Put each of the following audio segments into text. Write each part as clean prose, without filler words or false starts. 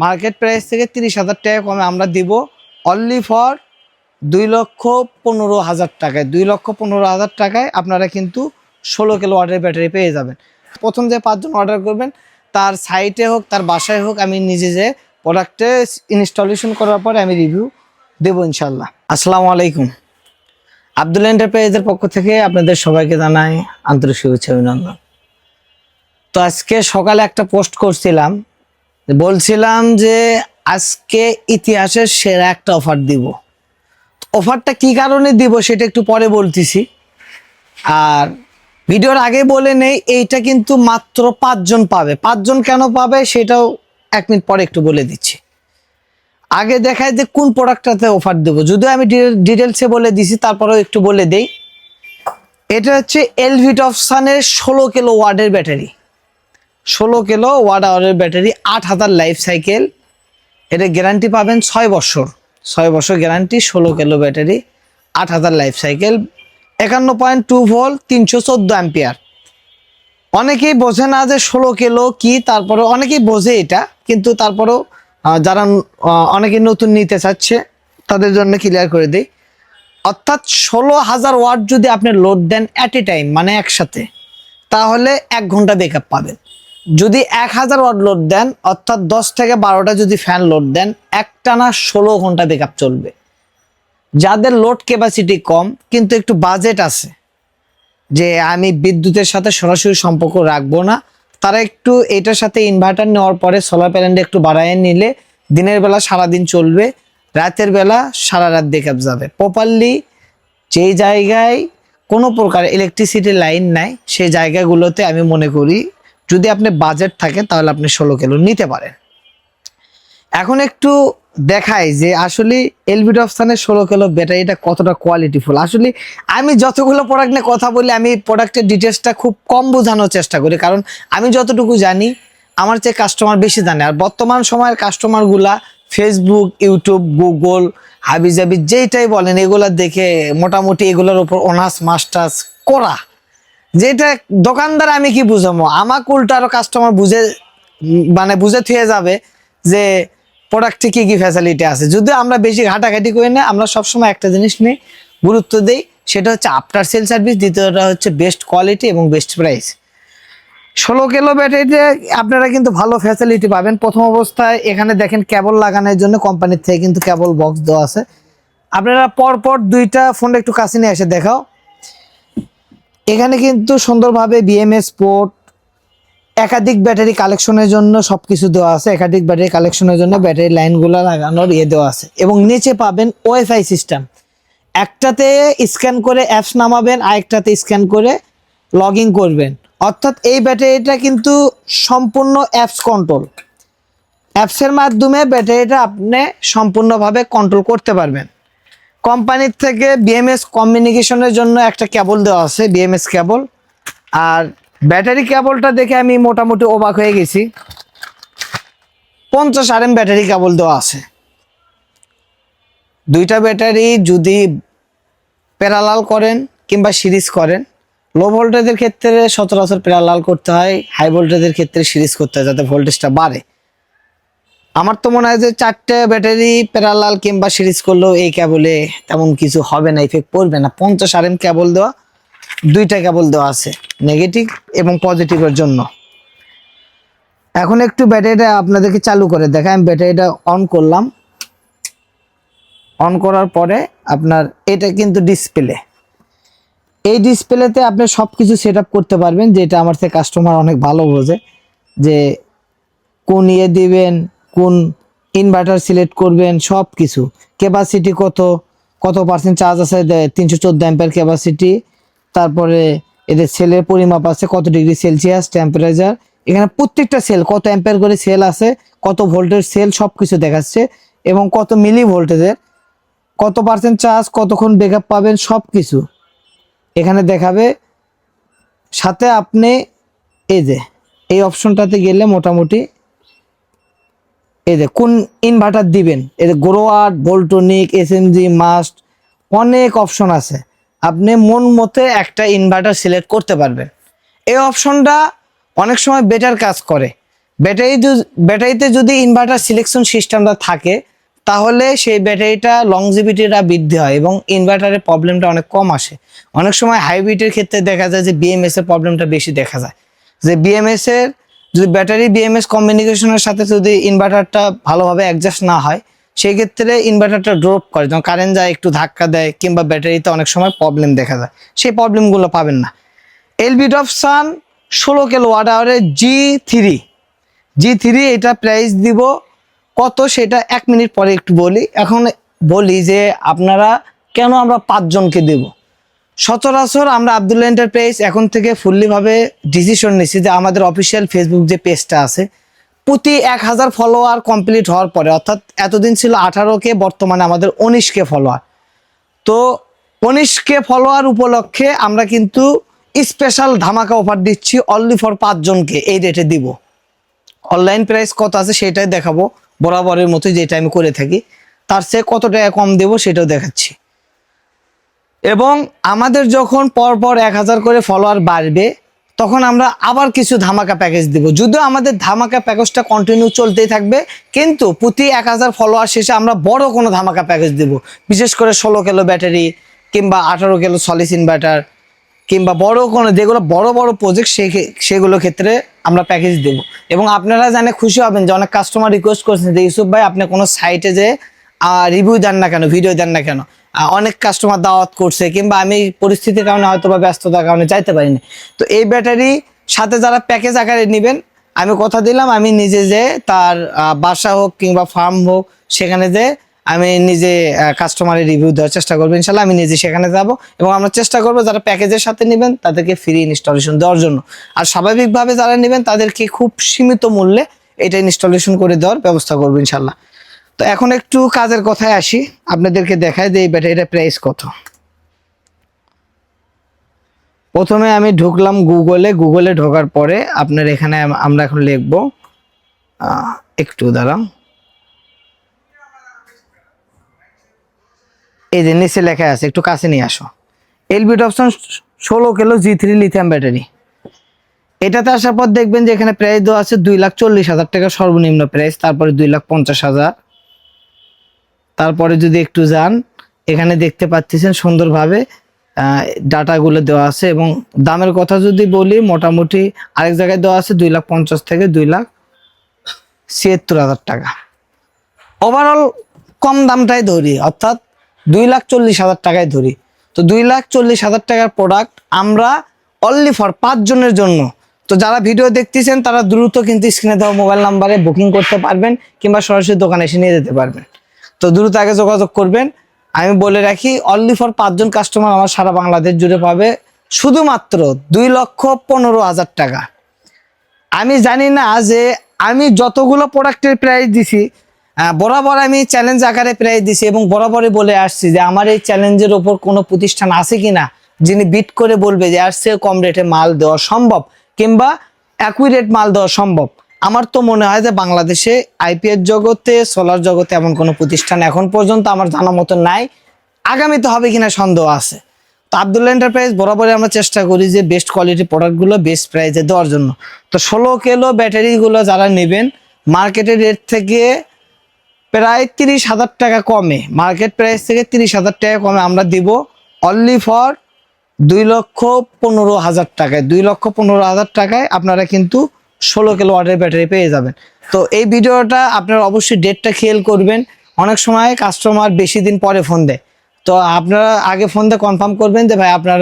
Market price থেকে 30,000 টাকা কমে আমরা দিব অনলি ফর 2,15,000 টাকায়। 2,15,000 টাকায় আপনারা কিন্তু 16 কিলো ওয়াটের ব্যাটারি পেয়ে যাবেন। প্রথম যে 5 জন অর্ডার করবেন তার সাইটে হোক তার বাসায় হোক আমি নিজে যে প্রোডাক্টে ইনস্টলেশন করার পরে আমি রিভিউ দেবো ইনশাল্লাহ। আসসালামু আলাইকুম। আব্দুল এন্টারপ্রাইজের পক্ষ থেকে আপনাদের সবাইকে জানাই আন্তরিক শুভেচ্ছা অভিনন্দন। তো আজকে সকালে একটা পোস্ট করছিলাম, বলছিলাম যে আজকে ইতিহাসের সেরা একটা অফার দিব। অফারটা কি কারণে দিব সেটা একটু পরে বলতেছি। আর ভিডিওর আগে বলে নেই, এইটা কিন্তু মাত্র 5 জন পাবে। 5 জন কেন পাবে সেটাও 1 মিনিট পরে একটু বলে দিচ্ছি। আগে দেখায় যে কোন প্রোডাক্টটাতে অফার দেবো, যদিও আমি ডিটেলসে বলে দিছি, তারপরেও একটু বলে দেই। এটা হচ্ছে এলভিটফসানের 16 কিলো ওয়াটের ব্যাটারি। 16 কিলো ওয়াট আওয়ারের ব্যাটারি, 8,000 লাইফ সাইকেল। এটা গ্যারান্টি পাবেন 6 বছর। 6 বছর guarantee, 16 kilo battery, 8,000 life cycle, 51.2 volt, 314 ampere. অনেকেই বোঝে না যে 16 কিলো কি, তারপরে অনেকেই বোঝে এটা, কিন্তু তারপরেও যারা অনেকে নতুন নিতে চাচ্ছে তাদের জন্য ক্লিয়ার করে দিই। অর্থাৎ 16,000 ওয়াট যদি আপনি লোড দেন অ্যাট এ টাইম, মানে একসাথে, তাহলে 1 ঘন্টা ব্যাকআপ পাবেন। যদি 1000 ওয়াট লোড দেন, অর্থাৎ 10 থেকে 12টা যদি ফ্যান লোড দেন, একটানা 16 ঘন্টা ব্যাকআপ চলবে। যাদের লোড ক্যাপাসিটি কম কিন্তু একটু বাজেট আছে, যে আমি বিদ্যুতের সাথে সরাসরি সম্পর্ক রাখবো না, তারা একটু এটার সাথে ইনভার্টার নেওয়ার পরে সোলার প্যানেলটা একটু বাড়ায় নিলে দিনের বেলা সারাদিন চলবে, রাতের বেলা সারা রাত ব্যাকআপ যাবে প্রপারলি। যেই জায়গায় কোনো প্রকার ইলেকট্রিসিটি লাইন নাই সেই জায়গাগুলোতে আমি মনে করি যদি আপনি বাজেট থাকে তাহলে আপনি 16 কিলো নিতে পারেন। এখন একটু দেখাই যে আসলে এলভিটফসানের 16 কিলো ব্যাটারিটা কতটা কোয়ালিটিফুল। আসলে আমি যতগুলো প্রোডাক্ট নিয়ে কথা বলি, আমি প্রোডাক্টের ডিটেলসটা খুব কম বোঝানোর চেষ্টা করি, কারণ আমি যতটুকু জানি আমার চেয়ে কাস্টমার বেশি জানে। আর বর্তমান সময়ের কাস্টমারগুলা ফেসবুক, ইউটিউব, গুগল, হাবিজাবি যেইটাই বলেন এগুলা দেখে মোটামুটি এগুলোর উপর অনার্স মাস্টার্স করা। যেটা দোকানদার আমি কি বুঝাবো, আমাকে উল্টো আরো কাস্টমার বুঝে থুয়ে যাবে যে প্রোডাক্টে কি কি ফ্যাসিলিটি আছে। যদি আমরা বেশি ঘাটাঘাটি করি না, আমরা সবসময় একটা জিনিস নিয়ে গুরুত্ব দিই, সেটা হচ্ছে আফটার সেল সার্ভিস, দ্বিতীয়টা হচ্ছে বেস্ট কোয়ালিটি এবং বেস্ট প্রাইস। 16 কিলো ব্যাটারিতে আপনারা কিন্তু ভালো ফ্যাসিলিটি পাবেন। প্রথম অবস্থায় এখানে দেখেন কেবল লাগানোর জন্য কোম্পানির থেকে কিন্তু কেবল বক্স দেওয়া আছে। আপনারা পরপর দুইটা ফোনটা একটু কাছে নিয়ে এসে দেখাও। এখানে কিন্তু সুন্দরভাবে বিএমএস পোর্ট, একাধিক ব্যাটারি কালেকশনের জন্য সবকিছু দেওয়া আছে। একাধিক ব্যাটারি কালেকশনের জন্য ব্যাটারি লাইনগুলো লাগানোর দেওয়া আছে। এবং নিচে পাবেন ওয়াইফাই সিস্টেম। একটাতে স্ক্যান করে অ্যাপস নামাবেন, আরেকটাতে স্ক্যান করে লগ ইন করবেন। অর্থাৎ এই ব্যাটারিটা কিন্তু সম্পূর্ণ অ্যাপস কন্ট্রোল। অ্যাপসের মাধ্যমে ব্যাটারিটা আপনি সম্পূর্ণভাবে কন্ট্রোল করতে পারবেন। কোম্পানির থেকে বিএমএস কমিউনিকেশনের জন্য একটা কেবল দেওয়া আছে, বিএমএস কেবল। আর ব্যাটারি কেবলটা দেখে আমি মোটামুটি অবাক হয়ে গেছি। 50 RM ব্যাটারি কেবল দেওয়া আছে। দুইটা ব্যাটারি যদি প্যারালাল করেন কিংবা সিরিজ করেন, লো ভোল্টেজের ক্ষেত্রে সচরাচর প্যারালাল করতে হয়, হাই ভোল্টেজের ক্ষেত্রে সিরিজ করতে হয় যাতে ভোল্টেজটা বাড়ে। আমার তো মনে হয় যে 4টে ব্যাটারি প্যারালাল কিংবা সিরিজ করলেও এই কেবলে তেমন কিছু হবে না, ইফেক্ট পড়বে না। 50 RM কেবল দেওয়া, দুইটা কেবল দেওয়া আছে নেগেটিভ এবং পজিটিভের জন্য। এখন একটু ব্যাটারিটা আপনাদেরকে চালু করে দেখাই। আমি ব্যাটারিটা অন করলাম। অন করার পরে আপনার এটা কিন্তু ডিসপ্লে। এই ডিসপ্লেতে আপনি সব কিছু সেট আপ করতে পারবেন, যেটা আমার থেকে কাস্টমার অনেক ভালো বোঝে, যে কোন দিবেন, কোন ইনভার্টার সিলেক্ট করবেন, সব কিছু। ক্যাপাসিটি কত পার্সেন্ট চার্জ আছে, 314 অ্যাম্পিয়ার ক্যাপাসিটি। তারপরে এদের সেলের পরিমাপ আছে, কত ডিগ্রি সেলসিয়াস টেম্পারেচার। এখানে প্রত্যেকটা সেল কত অ্যাম্পিয়ার করে সেল আছে, কত ভোল্টের সেল, সব কিছু দেখাচ্ছে। এবং কত মিলি ভোল্টেজের, কত পার্সেন্ট চার্জ, কতক্ষণ ব্যাকআপ পাবেন, সব কিছু এখানে দেখাবে। সাথে আপনি এই অপশনটাতে গেলে মোটামুটি কোন ইনভার্টার দিবেন, গ্রোয়ার, ভোল্টনিক, এসএমজি, মাস্ট, অনেক অপশন আছে। আপনি মন মতে একটা ইনভার্টার সিলেক্ট করতে পারবেন। এই অপশনটা অনেক সময় বেটার কাজ করে। ব্যাটারিতে যদি ইনভার্টার সিলেকশন সিস্টেমটা থাকে তাহলে সেই ব্যাটারিটা লংজিভিটিটা বৃদ্ধি হয় এবং ইনভার্টারের প্রবলেমটা অনেক কম আসে। অনেক সময় হাইব্রিডের ক্ষেত্রে দেখা যায় যে বিএমএস এর প্রবলেমটা বেশি দেখা যায়, যে বিএমএস এর যদি ব্যাটারি বিএমএস কমিউনিকেশনের সাথে যদি ইনভার্টারটা ভালোভাবে অ্যাডজাস্ট না হয় সেই ক্ষেত্রে ইনভার্টারটা ড্রপ করে, যখন কারেন্ট যায় একটু ধাক্কা দেয় কিংবা ব্যাটারিতে অনেক সময় প্রবলেম দেখা যায়, সেই প্রবলেমগুলো পাবেন না। এলবিডপসন 16 কিলোওয়াট আওয়ারের জি3 এটা প্রাইস দিব কত সেটা 1 মিনিট পরে একটু বলি। এখন বলি যে আপনারা কেন আমরা 5 জনকে দেব। সচরাচর আমরা আব্দুল্লাহ এন্টারপ্রাইজ এখন থেকে ফুললিভাবে ডিসিশন নিচ্ছি যে আমাদের অফিসিয়াল ফেসবুক যে পেজটা আছে প্রতি 1000 ফলোয়ার কমপ্লিট হওয়ার পরে, অর্থাৎ এতদিন ছিল 18কে, বর্তমানে আমাদের 19কে ফলোয়ার, তো 19কে ফলোয়ার উপলক্ষে আমরা কিন্তু স্পেশাল ধামাকা অফার দিচ্ছি অনলি ফর 5 জনকে, এই রেটে দিব। অনলাইন প্রাইস কত আছে সেটাই দেখাবো, বরাবরের মতো যেটা আমি করে থাকি, তার চেয়ে কত টাকা কম দেবো সেটাও দেখাচ্ছি। এবং আমাদের যখন পরপর 1000 করে ফলোয়ার বাড়বে তখন আমরা আবার কিছু ধামাকা প্যাকেজ দিব, যদিও আমাদের ধামাকা প্যাকেজটা কন্টিনিউ চলতেই থাকবে, কিন্তু প্রতি 1000 ফলোয়ার শেষে আমরা বড় কোনো ধামাকা প্যাকেজ দিব, বিশেষ করে 16 কিলো ব্যাটারি কিংবা 18 কিলো সলিড ইনভার্টার কিংবা বড় কোনো যেগুলো বড় বড় প্রজেক্ট সেগুলো ক্ষেত্রে আমরা প্যাকেজ দেব। এবং আপনারা জানে খুশি হবেন যে অনেক কাস্টমার রিকোয়েস্ট করছেন যে ইউসুফ ভাই আপনি কোনো সাইটে যে রিভিউ দেন না কেন, ভিডিও দেন না কেন, অনেক কাস্টমার দাওয়াত করছে কিংবা আমি পরিস্থিতির কারণে হয়তো বা ব্যস্ততার কারণে যাইতে পারিনি। তো এই ব্যাটারি সাথে যারা প্যাকেজ আকারে নেবেন আমি কথা দিলাম আমি নিজে যে তার বাসা হোক কিংবা ফার্ম হোক সেখানে যে আমি নিজে কাস্টমারের রিভিউ দেওয়ার চেষ্টা করবো, ইনশাল্লাহ আমি নিজে সেখানে যাব এবং আমরা চেষ্টা করবো যারা প্যাকেজের সাথে নেবেন তাদেরকে ফ্রি ইনস্টলেশন দেওয়ার জন্য, আর স্বাভাবিকভাবে যারা নেবেন তাদেরকে খুব সীমিত মূল্যে এটা ইনস্টলেশন করে দেওয়ার ব্যবস্থা করবো ইনশাল্লাহ। তো এখন একটু কাজের কথায় আসি, আপনাদেরকে দেখায় যে এই ব্যাটারিটার প্রাইস কত। প্রথমে আমি ঢুকলাম গুগলে ঢোকার পরে আপনার এখানে আমরা এখন লিখবো একটু দাঁড়াও, এই যে নিচে লেখা আছে একটু কাছে নিয়ে আসো, এলবিডপসন 16 কিলো জি3 লিথিয়াম ব্যাটারি। এটাতে আসার পর দেখবেন যে এখানে প্রাইস দেওয়া আছে 2,40,000 টাকা সর্বনিম্ন প্রাইস, তারপরে 2,50,000, তারপরে যদি একটু যান এখানে দেখতে পাচ্ছেন সুন্দরভাবে ডাটাগুলো দেওয়া আছে এবং দামের কথা যদি বলি মোটামুটি আরেক জায়গায় দেওয়া আছে 2,50,000 থেকে 2,76,000 টাকা। ওভারঅল কম দামটাই ধরি, অর্থাৎ 2,40,000 টাকায় ধরি। তো 2,40,000 টাকার প্রোডাক্ট আমরা অনলি ফর 5 জনের জন্য, তো যারা ভিডিও দেখতেছেন তারা দ্রুত কিন্তু স্ক্রিনে দেওয়া মোবাইল নাম্বারে বুকিং করতে পারবেন কিংবা সরাসরি দোকানে এসে নিয়ে যেতে পারবেন, তো দ্রুত আগে যোগাযোগ করবেন। আমি বলে রাখি অনলি ফর 5 জন কাস্টমার আমার সারা বাংলাদেশ জুড়ে পাবে শুধুমাত্র 2,15,000 টাকা। আমি জানি না যে আমি যতগুলো প্রোডাক্টের প্রাইস দিছি বরাবর আমি চ্যালেঞ্জ আকারে প্রাইস দিছি এবং বরাবরই বলে আসছি যে আমার এই চ্যালেঞ্জের ওপর কোনো প্রতিষ্ঠান আছে কিনা যিনি বিট করে বলবে যে আর চেয়ে কম রেটে মাল দেওয়া সম্ভব কিংবা অ্যাকুরেট মাল দেওয়া সম্ভব। আমার তো মনে হয় যে বাংলাদেশে আইপিএস জগতে সোলার জগতে এমন কোনো প্রতিষ্ঠান এখন পর্যন্ত আমার জানা মতো নাই, আগামীতে হবে কিনা সন্দেহ আছে। তো আব্দুল্লাহ এন্টারপ্রাইজ বরাবরই আমরা চেষ্টা করি যে বেস্ট কোয়ালিটি প্রোডাক্টগুলো বেস্ট প্রাইসে দেওয়ার জন্য। তো 16 কিলো ব্যাটারিগুলো যারা নেবেন মার্কেটের রেট থেকে প্রায় 30,000 টাকা কমে, মার্কেট প্রাইস থেকে 30,000 টাকা কমে আমরা দিব অনলি ফর 2,15,000 টাকায়। 2,15,000 টাকায় আপনারা কিন্তু 16 কিলো ওয়াটের ব্যাটারি পেয়ে যাবেন। তো এই ভিডিওটা আপনারা অবশ্যই ডেটটা খেয়াল করবেন, অনেক সময় কাস্টমার বেশি দিন পরে ফোন দেয়, তো আপনারা আগে ফোন দিয়ে কনফার্ম করবেন যে ভাই আপনার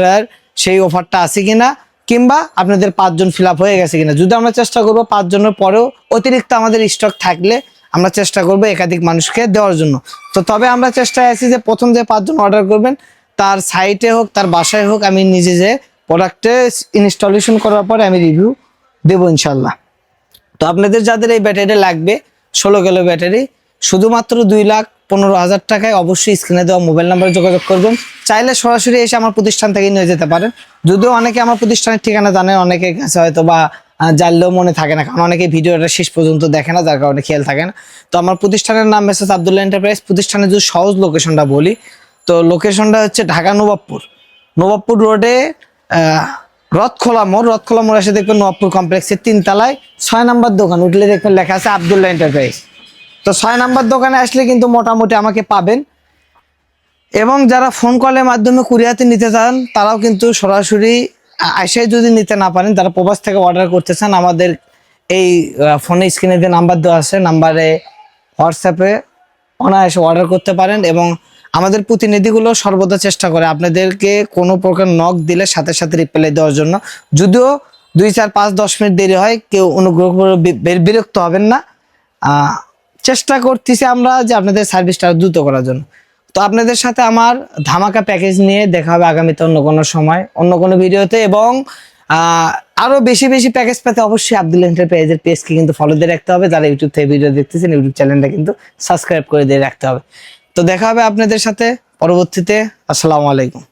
সেই অফারটা আছে কিনা কিংবা আপনাদের 5 জন ফিল আপ হয়ে গেছে কিনা। যদি আমরা চেষ্টা করবো 5 জনের পরেও অতিরিক্ত আমাদের স্টক থাকলে আমরা চেষ্টা করবো একাধিক মানুষকে দেওয়ার জন্য। তো তবে আমরা চেষ্টায় আছি যে প্রথম যে 5 জন অর্ডার করবেন তার সাইটে হোক তার বাসায় হোক আমি নিজে যে প্রোডাক্টে ইনস্টলেশন করার পরে আমি রিভিউ দেবো ইনশাল্লাহ। তো আপনাদের যাদের এই ব্যাটারি লাগবে 16 কিলো ব্যাটারি শুধুমাত্র 2,15,000 টাকায় অবশ্যই স্ক্রিনে দেওয়া মোবাইল নাম্বারে যোগাযোগ করবেন, চাইলে সরাসরি এসে আমার প্রতিষ্ঠান থেকে নিয়ে যেতে পারেন। যদিও অনেকে আমার প্রতিষ্ঠানের ঠিকানা জানেন, অনেকের কাছে হয়তো বা জানলেও মনে থাকে না, কারণ অনেকে ভিডিওটা শেষ পর্যন্ত দেখে না, যার কারণে খেয়াল থাকে না। তো আমার প্রতিষ্ঠানের নাম মেসেজ আব্দুল্লাহ এন্টারপ্রাইজ। প্রতিষ্ঠানের যদি সহজ লোকেশনটা বলি তো লোকেশনটা হচ্ছে ঢাকা নবাবপুর রোডে রথখোলা মোড় এসে দেখবেন নবপুর কমপ্লেক্সের 3 তলায় 6 নাম্বার দোকান উঠলে দেখবেন লেখা আছে আব্দুল্লাহ এন্টারপ্রাইজ। তো 6 নাম্বার দোকানে আসলে কিন্তু মোটামুটি আমাকে পাবেন। এবং যারা ফোন কলের মাধ্যমে কুরিয়াতে নিতে চান তারাও কিন্তু সরাসরি এসে যদি নিতে না পারেন, তারা প্রবাস থেকে অর্ডার করতে চান, আমাদের এই ফোনে স্ক্রিনে যে নাম্বার দেওয়া আছে নাম্বারে হোয়াটসঅ্যাপে অনায়াসে অর্ডার করতে পারেন। এবং আমাদের প্রতিনিধিগুলো সর্বদা চেষ্টা করে আপনাদেরকে কোনো প্রকার নক দিলে সাথে সাথে রিপ্লাই দেওয়ার জন্য। যদিও 2, 4, 5, 10 মিনিট দেরি হয়, কেউ অনুগ্রহ করে বিরক্ত হবেন না। চেষ্টা করতেছি আমরা যে আপনাদের সার্ভিসটা দ্রুত করার জন্য। তো আপনাদের সাথে আমার ধামাকা প্যাকেজ নিয়ে দেখা হবে আগামীতে অন্য কোনো সময় অন্য কোনো ভিডিওতে। এবং আরো বেশি বেশি প্যাকেজ পেতে অবশ্যই আব্দুল্লাহ এন্টারপ্রাইজের পেজকে কিন্তু ফলো দিয়ে রাখতে হবে। যারা ইউটিউব থেকে ভিডিও দেখতেছেন ইউটিউব চ্যানেলটা কিন্তু সাবস্ক্রাইব করে দিয়ে রাখতে হবে। তো দেখা হবে আপনাদের সাথে পরবর্তীতে। আসসালামু আলাইকুম।